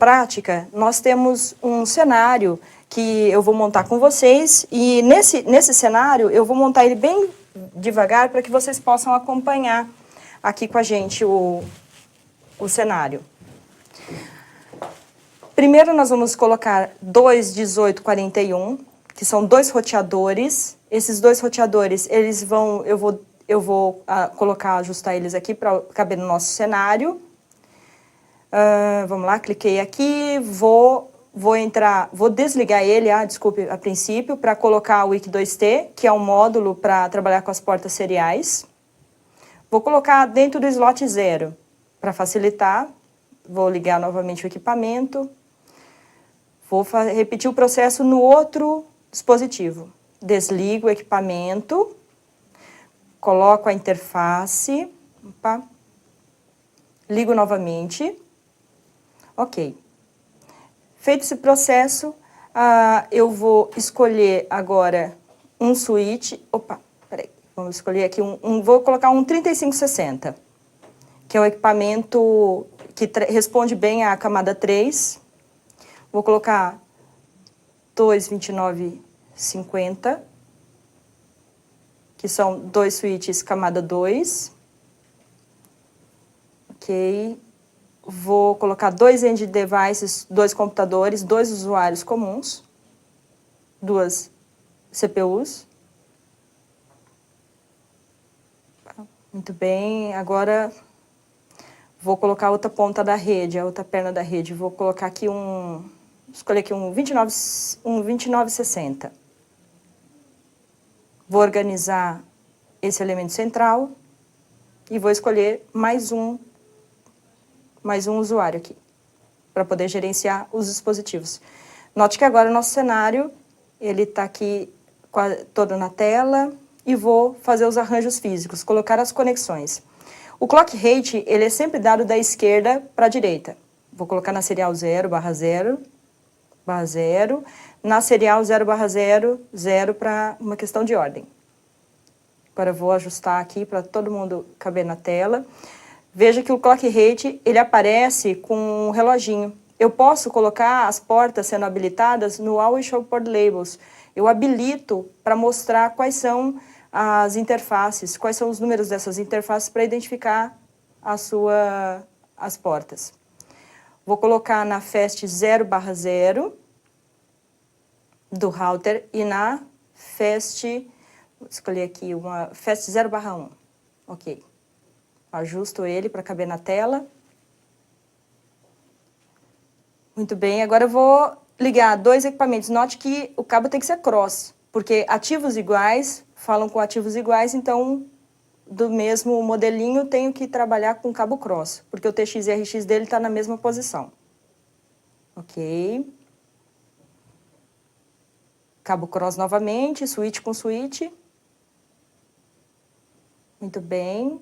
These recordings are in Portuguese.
prática, nós temos um cenário que eu vou montar com vocês, e nesse cenário eu vou montar ele bem devagar para que vocês possam acompanhar aqui com a gente o cenário. Primeiro nós vamos colocar 2 1841, que são 2 roteadores. Esses 2 roteadores, eu vou ajustar eles aqui para caber no nosso cenário. Vamos lá, cliquei aqui, vou desligar ele, desculpe, a princípio, para colocar o Wiki2T, que é um módulo para trabalhar com as portas seriais. Vou colocar dentro do slot 0, para facilitar. Vou ligar novamente o equipamento. Vou repetir o processo no outro dispositivo. Desligo o equipamento, coloco a interface, ligo novamente. Ok. Feito esse processo, eu vou escolher agora um switch. Vamos escolher aqui vou colocar um 3560, que é o equipamento que responde bem à camada 3. Vou colocar 22950, que são 2 switches camada 2. Ok. Vou colocar 2 end devices, 2 computadores, 2 usuários comuns, 2 CPUs. Muito bem, agora vou colocar outra ponta da rede, a outra perna da rede. Vou colocar aqui escolher aqui um 2960. Vou organizar esse elemento central e vou escolher mais um usuário aqui, para poder gerenciar os dispositivos. Note que agora o nosso cenário, ele está aqui todo na tela, e vou fazer os arranjos físicos, colocar as conexões. O clock rate, ele é sempre dado da esquerda para a direita. Vou colocar na serial 0/0/0, na serial 0/0, 0 para uma questão de ordem. Agora eu vou ajustar aqui para todo mundo caber na tela. Veja que o clock rate, ele aparece com um reloginho. Eu posso colocar as portas sendo habilitadas no Always Show Port Labels. Eu habilito para mostrar quais são as interfaces, quais são os números dessas interfaces para identificar as portas. Vou colocar na FAST 0/0 do router e na FAST, vou escolher aqui uma FAST 0/1. Ok. Ajusto ele para caber na tela. Muito bem, agora eu vou ligar 2 equipamentos. Note que o cabo tem que ser cross, porque ativos iguais falam com ativos iguais, então do mesmo modelinho tenho que trabalhar com cabo cross, porque o TX e RX dele está na mesma posição. Ok. Cabo cross novamente, switch com switch. Muito bem.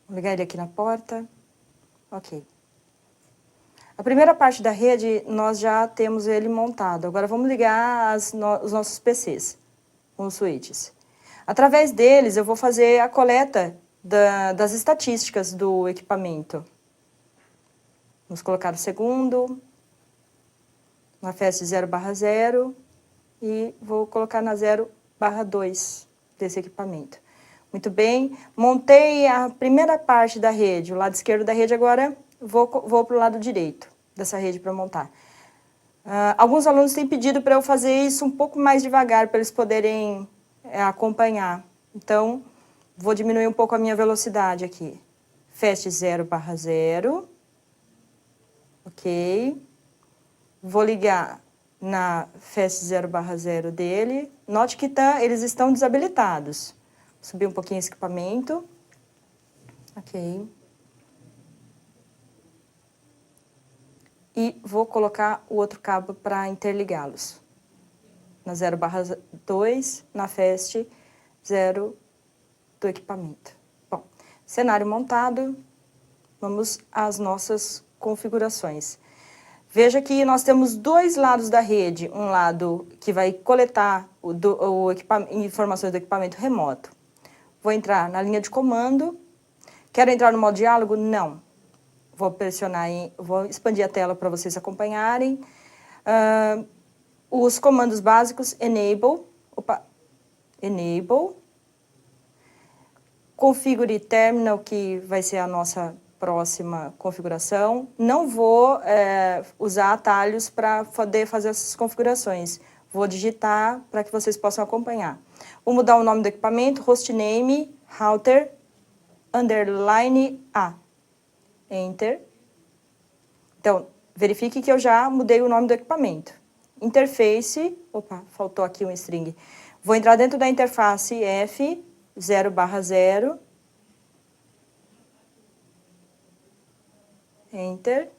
Vou ligar ele aqui na porta. Ok. A primeira parte da rede, nós já temos ele montado. Agora vamos ligar os nossos PCs, com os switches. Através deles, eu vou fazer a coleta das estatísticas do equipamento. Vamos colocar o segundo, na FAST 0/0, e vou colocar na 0/2 desse equipamento. Muito bem, montei a primeira parte da rede, o lado esquerdo da rede, agora vou para o lado direito dessa rede para montar. Alguns alunos têm pedido para eu fazer isso um pouco mais devagar, para eles poderem acompanhar. Então, vou diminuir um pouco a minha velocidade aqui. FAST 0/0. Ok. Vou ligar na FAST 0/0 dele. Note que eles estão desabilitados. Subir um pouquinho esse equipamento. Ok. E vou colocar o outro cabo para interligá-los. Na 0/2, na FAST 0 do equipamento. Bom, cenário montado, vamos às nossas configurações. Veja que nós temos 2 lados da rede, um lado que vai coletar informações do equipamento remoto. Vou entrar na linha de comando. Quero entrar no modo diálogo? Não. vou pressionar vou expandir a tela para vocês acompanharem. Os comandos básicos, enable, configure terminal, que vai ser a nossa próxima configuração. Não vou usar atalhos para poder fazer essas configurações. Vou digitar para que vocês possam acompanhar. Vou mudar o nome do equipamento, hostname, router, underline A. Enter. Então, verifique que eu já mudei o nome do equipamento. Interface, faltou aqui um string. Vou entrar dentro da interface F, 0/0. Enter.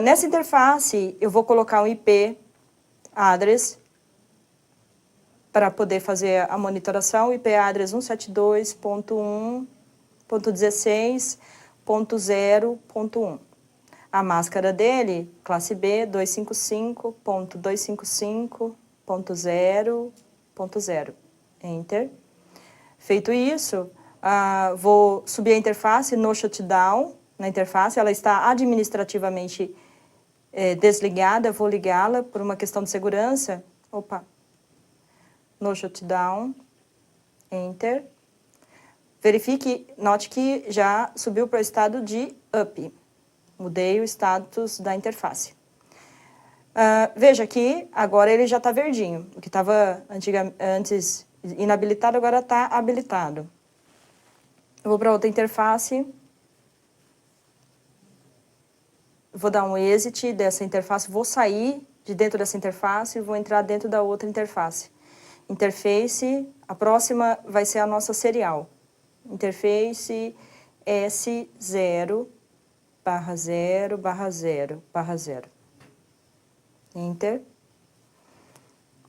Nessa interface, eu vou colocar um IP address para poder fazer a monitoração. IP address 172.1.16.0.1. A máscara dele, classe B, 255.255.0.0. Enter. Feito isso, vou subir a interface no shutdown. Na interface, ela está administrativamente desligada. Vou ligá-la por uma questão de segurança. No shutdown. Enter. Verifique, note que já subiu para o estado de up. Mudei o status da interface. Veja que agora ele já está verdinho. O que estava antes inabilitado, agora está habilitado. Eu vou para outra interface. Vou dar um exit dessa interface. Vou sair de dentro dessa interface e vou entrar dentro da outra interface. Interface, a próxima vai ser a nossa serial. Interface S0/0/0/0. Enter.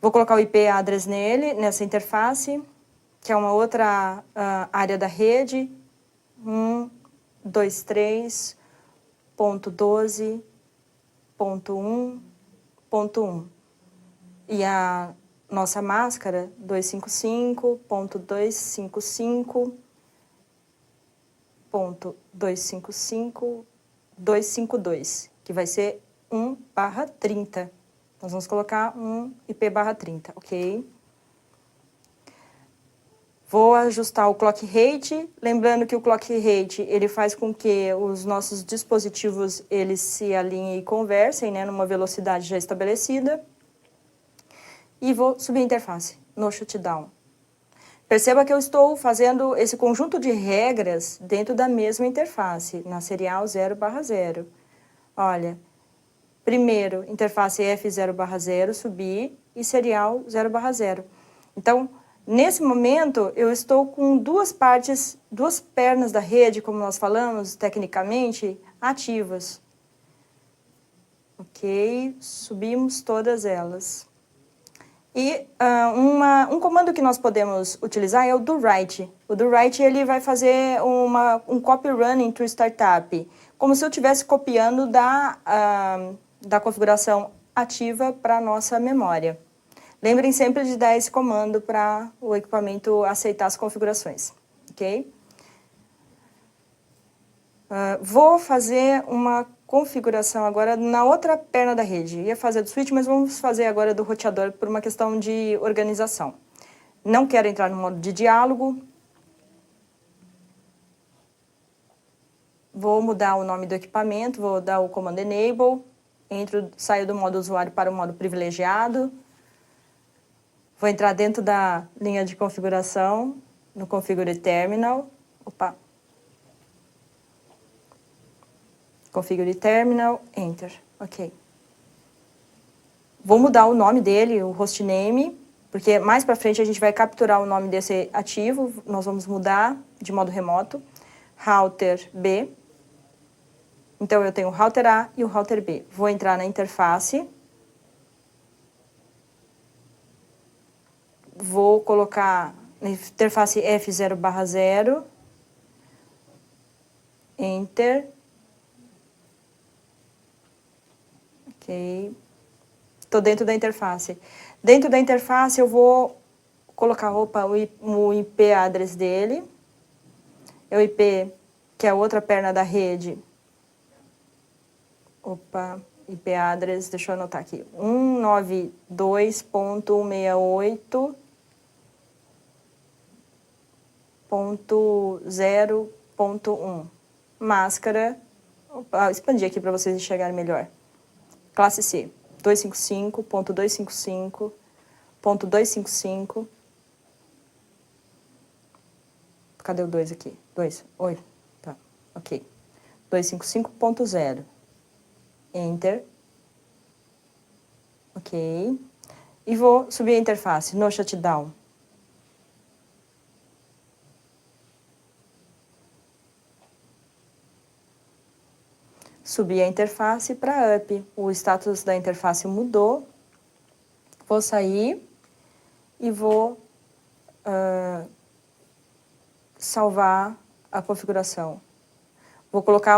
Vou colocar o IP address nessa interface, que é uma outra área da rede, 123.12.1.1. E a nossa máscara, 255.255.252, que vai ser 1/30. Nós vamos colocar um IP/30, ok? Vou ajustar o clock rate, lembrando que o clock rate ele faz com que os nossos dispositivos eles se alinhem e conversem, né, numa velocidade já estabelecida. E vou subir a interface no shutdown. Perceba que eu estou fazendo esse conjunto de regras dentro da mesma interface, na serial 0/0. Olha, primeiro, interface F0/0, subir, e serial 0/0. Então, nesse momento, eu estou com duas pernas da rede, como nós falamos tecnicamente, ativas. Ok, subimos todas elas. E um comando que nós podemos utilizar é o do write. O do write ele vai fazer um copy running to startup, como se eu estivesse copiando da configuração ativa para a nossa memória. Lembrem sempre de dar esse comando para o equipamento aceitar as configurações, ok? Vou fazer uma configuração agora na outra perna da rede. Ia fazer do switch, mas vamos fazer agora do roteador por uma questão de organização. Não quero entrar no modo de diálogo. Vou mudar o nome do equipamento, vou dar o comando enable. Saio do modo usuário para o modo privilegiado. Vou entrar dentro da linha de configuração, no Configure Terminal. Configure Terminal, Enter. Ok. Vou mudar o nome dele, o hostname, porque mais para frente a gente vai capturar o nome desse ativo. Nós vamos mudar de modo remoto. Router B. Então, eu tenho o router A e o router B. Vou entrar na interface. Vou colocar na interface F0/0. Enter. Ok. Estou dentro da interface. Dentro da interface, eu vou colocar o IP address dele. É o IP, que é a outra perna da rede, Opa, IP address, deixa eu anotar aqui. 192.168.0.1. Máscara. Opa, expandir aqui para vocês enxergarem melhor. Classe C. 255.255.255. Cadê o 2 aqui? 2. Oi. Tá. Ok. 255.0. Enter. Ok. E vou subir a interface no shutdown. Subir a interface para up. O status da interface mudou. Vou sair e vou salvar a configuração. Vou colocar a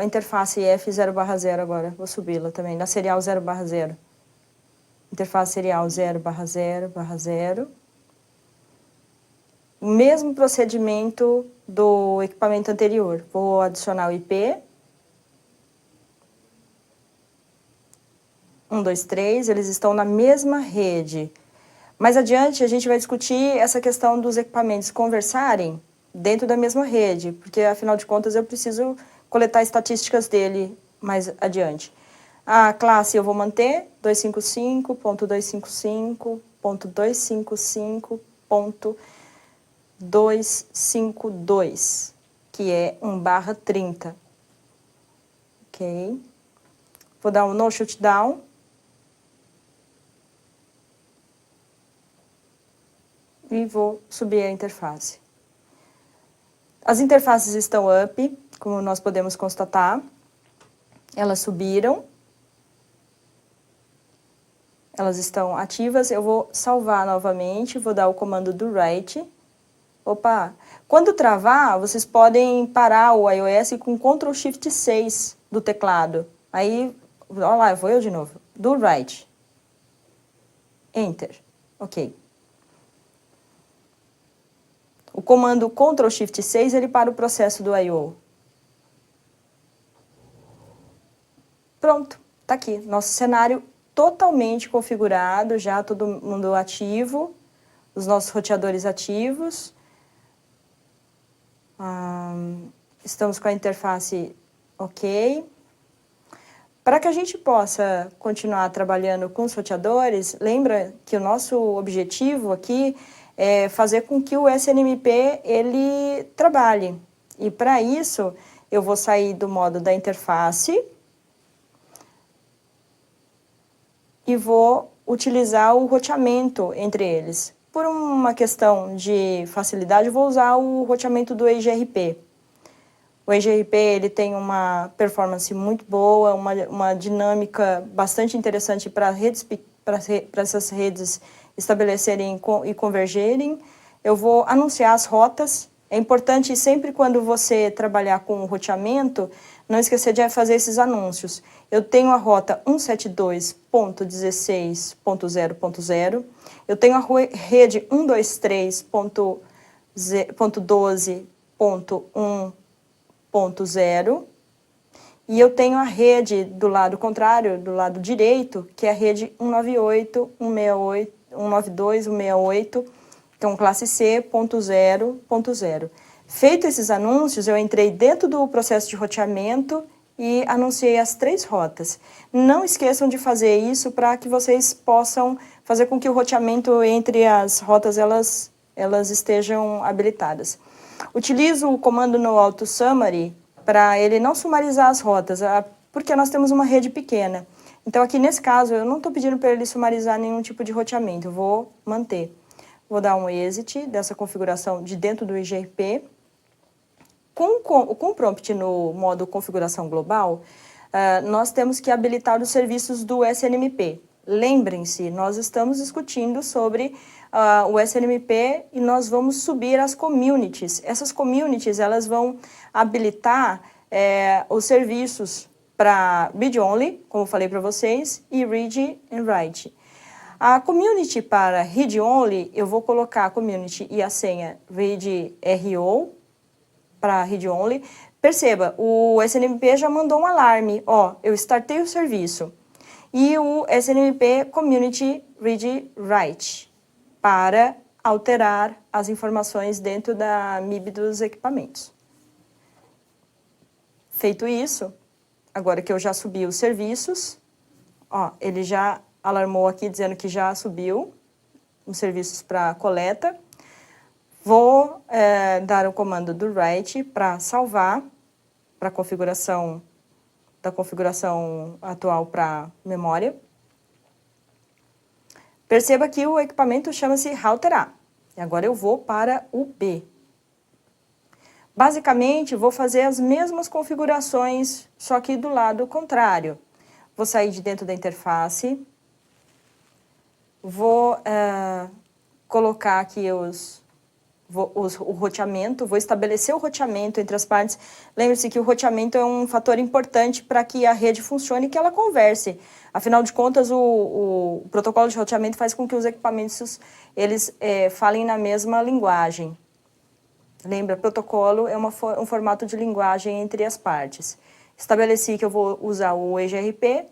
interface F0/0 agora. Vou subi-la também, na serial 0/0. Interface serial 0/0/0. O mesmo procedimento do equipamento anterior. Vou adicionar o IP. 1, 2, 3, eles estão na mesma rede. Mais adiante, a gente vai discutir essa questão dos equipamentos conversarem dentro da mesma rede, porque, afinal de contas, eu preciso coletar estatísticas dele mais adiante. A classe eu vou manter, 255.255.252, que é 1/30. Ok. Vou dar um no shutdown. E vou subir a interface. As interfaces estão up, como nós podemos constatar. Elas subiram. Elas estão ativas. Eu vou salvar novamente, vou dar o comando do write. Opa! Quando travar, vocês podem parar o iOS com Ctrl Shift 6 do teclado. Aí, olha lá, vou eu de novo. Do write. Enter. Ok. O comando Ctrl Shift 6, ele para o processo do I/O. Pronto, tá aqui. Nosso cenário totalmente configurado, já todo mundo ativo, os nossos roteadores ativos. Estamos com a interface ok. Para que a gente possa continuar trabalhando com os roteadores, lembra que o nosso objetivo aqui é fazer com que o SNMP ele trabalhe. E para isso, eu vou sair do modo da interface e vou utilizar o roteamento entre eles. Por uma questão de facilidade, eu vou usar o roteamento do EGRP. O EGRP ele tem uma performance muito boa, uma dinâmica bastante interessante para essas redes estabelecerem e convergerem. Eu vou anunciar as rotas. É importante sempre quando você trabalhar com o roteamento, não esquecer de fazer esses anúncios. Eu tenho a rota 172.16.0.0, eu tenho a rede 123.12.1.0 e eu tenho a rede do lado contrário, do lado direito, que é a rede 192.168, então classe C.0.0. Feito esses anúncios, eu entrei dentro do processo de roteamento e anunciei as 3 rotas. Não esqueçam de fazer isso para que vocês possam fazer com que o roteamento entre as rotas elas estejam habilitadas. Utilizo o comando no auto summary para ele não sumarizar as rotas, porque nós temos uma rede pequena. Então, aqui nesse caso, eu não estou pedindo para ele sumarizar nenhum tipo de roteamento, eu vou manter. Vou dar um exit dessa configuração de dentro do IGRP. Com o prompt no modo configuração global, nós temos que habilitar os serviços do SNMP. Lembrem-se, nós estamos discutindo sobre o SNMP e nós vamos subir as communities. Essas communities elas vão habilitar os serviços para read-only, como eu falei para vocês, e read and write. A community para read-only, eu vou colocar a community e a senha read-ro para read-only. Perceba, o SNMP já mandou um alarme, ó, eu startei o serviço. E o SNMP Community Read Write, para alterar as informações dentro da MIB dos equipamentos. Feito isso, agora que eu já subi os serviços, ó, ele já alarmou aqui dizendo que já subiu os serviços para coleta. Vou dar o comando do write para salvar para a configuração atual para memória. Perceba que o equipamento chama-se router A. E agora eu vou para o B. Basicamente, vou fazer as mesmas configurações, só que do lado contrário. Vou sair de dentro da interface. Vou colocar aqui o roteamento, vou estabelecer o roteamento entre as partes. Lembre-se que o roteamento é um fator importante para que a rede funcione e que ela converse. Afinal de contas, o protocolo de roteamento faz com que os equipamentos eles falem na mesma linguagem. Lembra, protocolo é um formato de linguagem entre as partes. Estabeleci que eu vou usar o eGRP,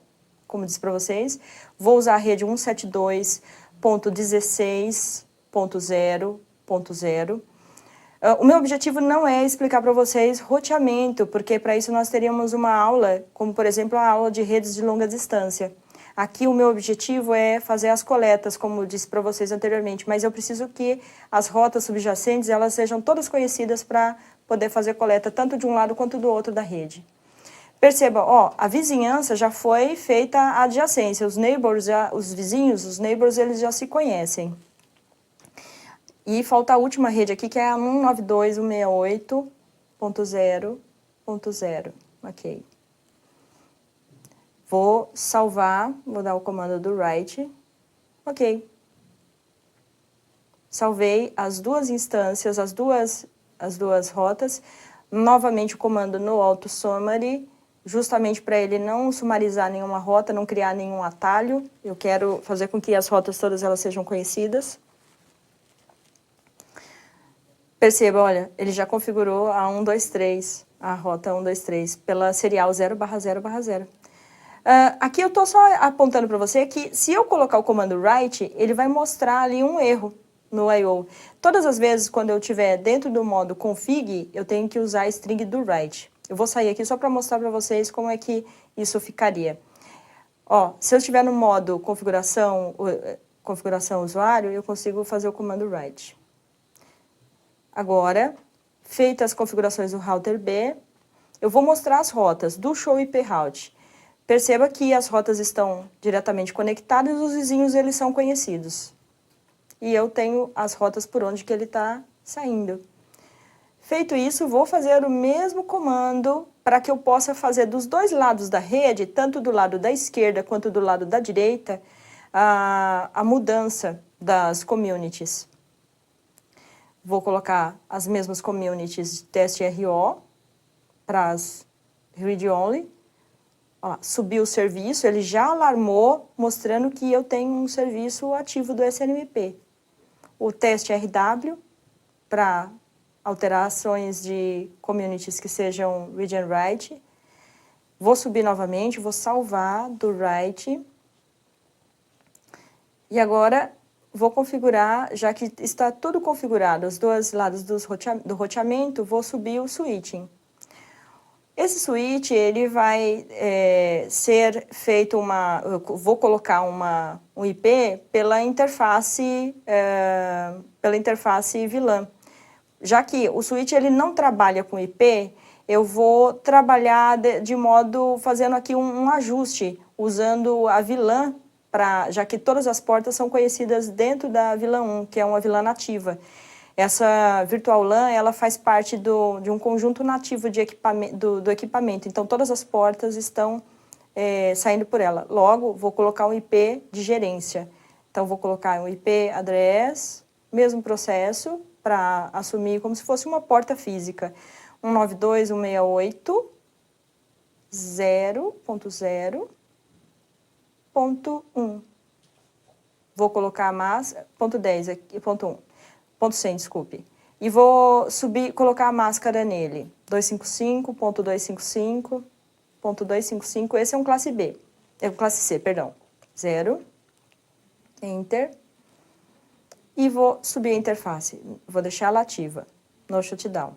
como disse para vocês. Vou usar a rede 172.16.0.0. O meu objetivo não é explicar para vocês roteamento, porque para isso nós teríamos uma aula, como por exemplo a aula de redes de longa distância. Aqui o meu objetivo é fazer as coletas, como eu disse para vocês anteriormente, mas eu preciso que as rotas subjacentes elas sejam todas conhecidas para poder fazer coleta tanto de um lado quanto do outro da rede. Perceba, ó, a vizinhança já foi feita a adjacência, os neighbors, os vizinhos, os neighbors, eles já se conhecem. E falta a última rede aqui, que é a 192.168.0.0. Ok. Vou salvar, vou dar o comando do write. Ok. Salvei as duas instâncias, as duas rotas. Novamente o comando no auto summary, justamente para ele não sumarizar nenhuma rota, não criar nenhum atalho. Eu quero fazer com que as rotas todas elas sejam conhecidas. Perceba, olha, ele já configurou a 123, a rota 123, pela serial 0/0/0. Aqui eu estou só apontando para você que se eu colocar o comando write, ele vai mostrar ali um erro no I/O. Todas as vezes quando eu estiver dentro do modo config, eu tenho que usar a string do write. Eu vou sair aqui só para mostrar para vocês como é que isso ficaria. Ó, se eu estiver no modo configuração usuário, eu consigo fazer o comando write. Agora, feitas as configurações do router B, eu vou mostrar as rotas do show IP route. Perceba que as rotas estão diretamente conectadas e os vizinhos eles são conhecidos. E eu tenho as rotas por onde que ele está saindo. Feito isso, vou fazer o mesmo comando para que eu possa fazer dos dois lados da rede, tanto do lado da esquerda quanto do lado da direita, a mudança das communities. Vou colocar as mesmas communities de teste RO para as read-only. Subiu o serviço, ele já alarmou, mostrando que eu tenho um serviço ativo do SNMP. O teste RW, para alterações de communities que sejam read and write. Vou subir novamente, vou salvar do write. E agora vou configurar, já que está tudo configurado, os dois lados do roteamento, vou subir o switching. Esse switch, ele vai ser feito eu vou colocar um IP pela interface VLAN. Já que o switch ele não trabalha com IP, eu vou trabalhar de modo, fazendo aqui um ajuste, usando a VLAN, já que todas as portas são conhecidas dentro da VLAN 1, que é uma VLAN nativa. Essa Virtual LAN, ela faz parte de um conjunto nativo de do equipamento, então todas as portas estão saindo por ela. Logo, vou colocar um IP de gerência. Então, vou colocar um IP address, mesmo processo, para assumir como se fosse uma porta física. 192.168.0.0.1. Vou colocar ponto 10 aqui, ponto 1. Ponto 100, desculpe. e vou subir, colocar a máscara nele. 255.255.255, esse é um classe B. É um classe C, perdão. 0, Enter. E vou subir a interface. Vou deixar ela ativa no shutdown.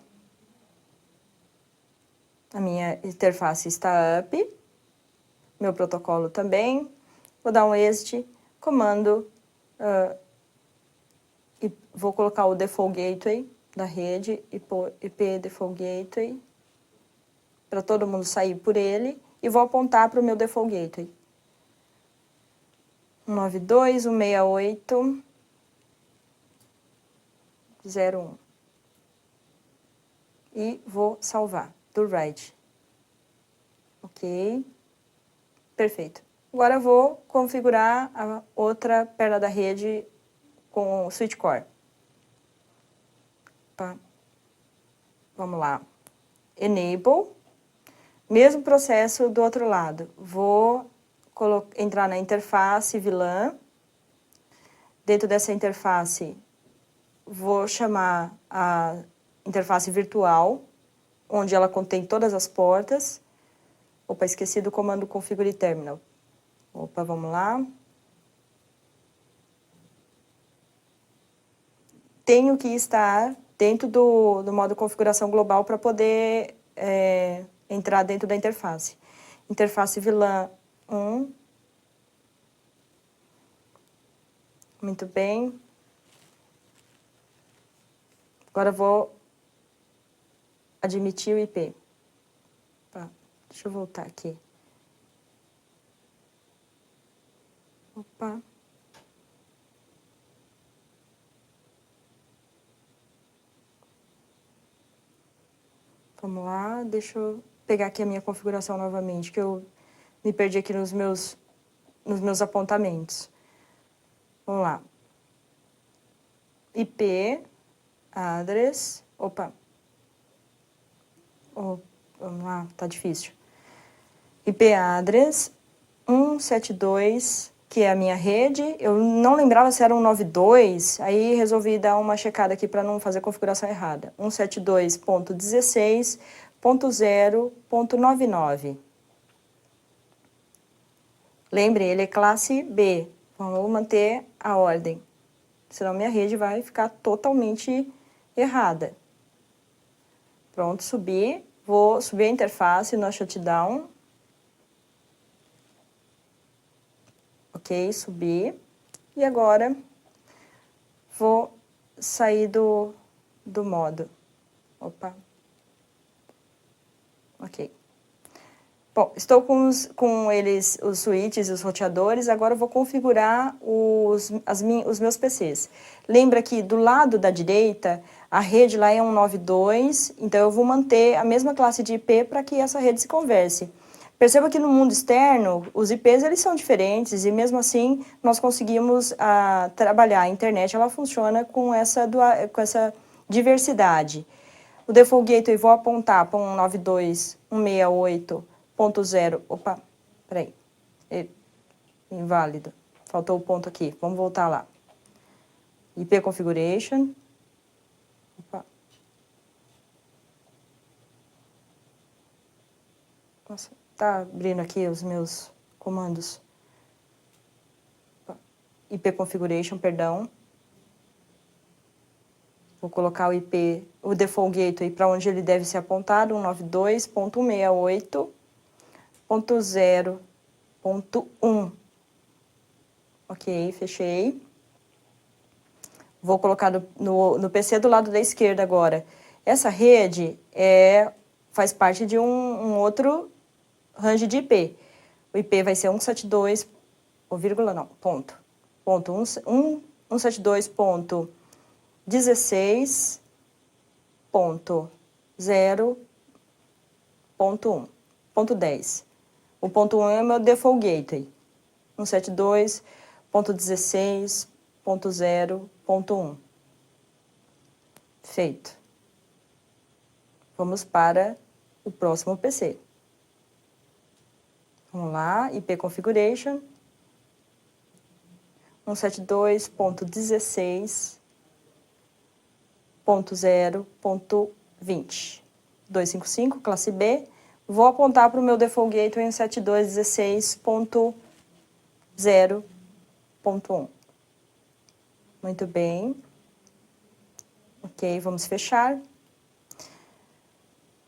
A minha interface está up. Meu protocolo também. Vou dar um exit, comando, e vou colocar o default gateway da rede, IP default gateway, para todo mundo sair por ele, e vou apontar para o meu default gateway. 192.168.0.1. E vou salvar, do write. Ok. Perfeito. Agora eu vou configurar a outra perna da rede com o switch core. Tá. Vamos lá. Enable. Mesmo processo do outro lado. Vou entrar na interface VLAN. Dentro dessa interface, vou chamar a interface virtual, onde ela contém todas as portas. Opa, esqueci do comando configure terminal. Opa, vamos lá. Tenho que estar dentro do modo configuração global para poder entrar dentro da interface. Interface VLAN 1. Muito bem. Agora vou admitir o IP. Tá, deixa eu voltar aqui. Opa. Vamos lá, deixa eu pegar aqui a minha configuração novamente, que eu me perdi aqui nos meus apontamentos. Vamos lá. IP, address, opa. Oh, vamos lá, tá difícil. IP address 172, que é a minha rede. Eu não lembrava se era 192, aí resolvi dar uma checada aqui para não fazer a configuração errada. 172.16.0.99. Lembre, ele é classe B. Vamos manter a ordem, senão minha rede vai ficar totalmente errada. Pronto, subi. Vou subir a interface no shutdown. Ok, subi. E agora vou sair do modo. Opa. Ok. Bom, estou com os switches e os roteadores, agora eu vou configurar os meus PCs. Lembra que do lado da direita, a rede lá é 192, então eu vou manter a mesma classe de IP para que essa rede se converse. Perceba que no mundo externo, os IPs eles são diferentes e mesmo assim nós conseguimos trabalhar. A internet ela funciona com essa diversidade. O default gateway eu vou apontar para 192.168.0. Opa, peraí. Inválido. Faltou o ponto aqui. Vamos voltar lá. IP configuration. Opa. Nossa, tá abrindo aqui os meus comandos. Opa. IP configuration, perdão. Vou colocar o default gateway para onde ele deve ser apontado, 192.168.0.1. Ok, fechei. Vou colocar no PC do lado da esquerda agora. Essa rede faz parte de um outro range de IP. O IP vai ser 172, ou vírgula não, ponto. Ponto 172.16.0.1. Ponto 10. O ponto 1 é o meu default gateway. 172.16.0.1. Feito. Vamos para o próximo PC. Vamos lá, IP configuration. 172.16. 172.0.20. 255, classe B. Vou apontar para o meu Default Gateway 172.16.0.1. Muito bem. Ok, vamos fechar.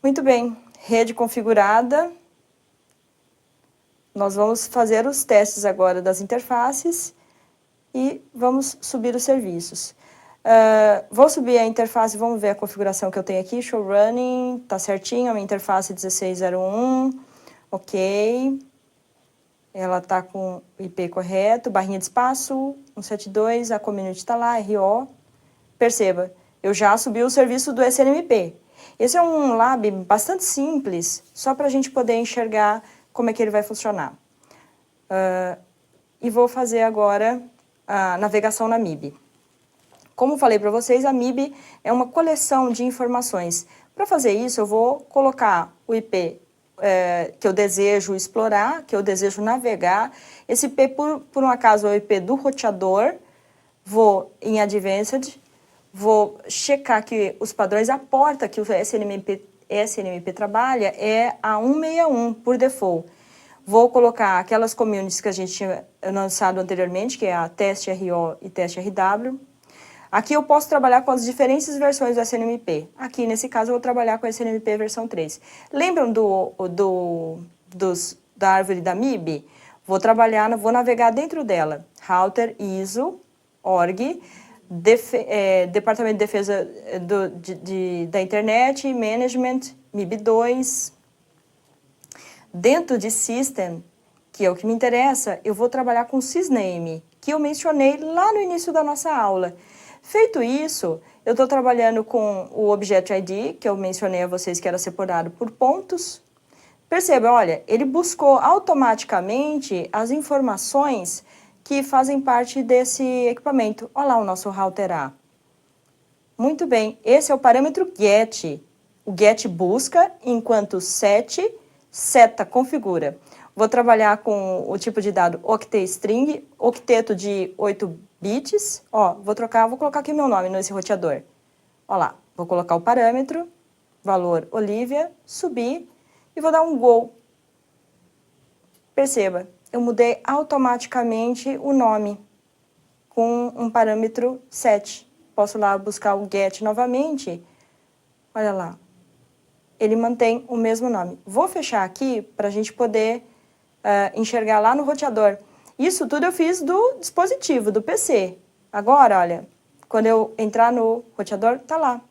Muito bem, rede configurada. Nós vamos fazer os testes agora das interfaces e vamos subir os serviços. Vou subir a interface, vamos ver a configuração que eu tenho aqui. Show running, tá certinho, a minha interface 1601, ok. Ela tá com o IP correto, barrinha de espaço, 172, a community tá lá, RO. Perceba, eu já subi o serviço do SNMP. Esse é um lab bastante simples, só para a gente poder enxergar como é que ele vai funcionar. E vou fazer agora a navegação na MIB. Como falei para vocês, a MIB é uma coleção de informações. Para fazer isso, eu vou colocar o IP que eu desejo explorar, que eu desejo navegar. Esse IP, por um acaso, é o IP do roteador. Vou em Advanced, vou checar que os padrões, a porta que o SNMP trabalha é a 161 por default. Vou colocar aquelas communities que a gente tinha lançado anteriormente, que é a teste RO e teste RW. Aqui eu posso trabalhar com as diferentes versões do SNMP. Aqui, nesse caso, eu vou trabalhar com a SNMP versão 3. Lembram da árvore da MIB? Vou navegar dentro dela. Router, ISO, org, Departamento de Defesa da Internet, Management, MIB2. Dentro de System, que é o que me interessa, eu vou trabalhar com Sysname, que eu mencionei lá no início da nossa aula. Feito isso, eu estou trabalhando com o Object ID, que eu mencionei a vocês que era separado por pontos. Perceba, olha, ele buscou automaticamente as informações que fazem parte desse equipamento. Olha lá o nosso router A. Muito bem, esse é o parâmetro GET. O GET busca, enquanto SET, seta configura. Vou trabalhar com o tipo de dado octet-string, octeto de 8 bits. Ó, vou colocar aqui meu nome nesse roteador. Ó lá, vou colocar o parâmetro, valor Olivia, subir e vou dar um go. Perceba, eu mudei automaticamente o nome com um parâmetro set. Posso lá buscar o get novamente. Olha lá, ele mantém o mesmo nome. Vou fechar aqui para a gente poder enxergar lá no roteador. Isso tudo eu fiz do dispositivo, do PC. Agora, olha, quando eu entrar no roteador, tá lá.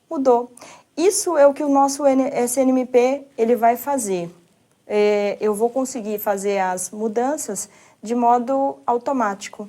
Mudou. Isso é o que o nosso SNMP ele vai fazer. Eu vou conseguir fazer as mudanças de modo automático.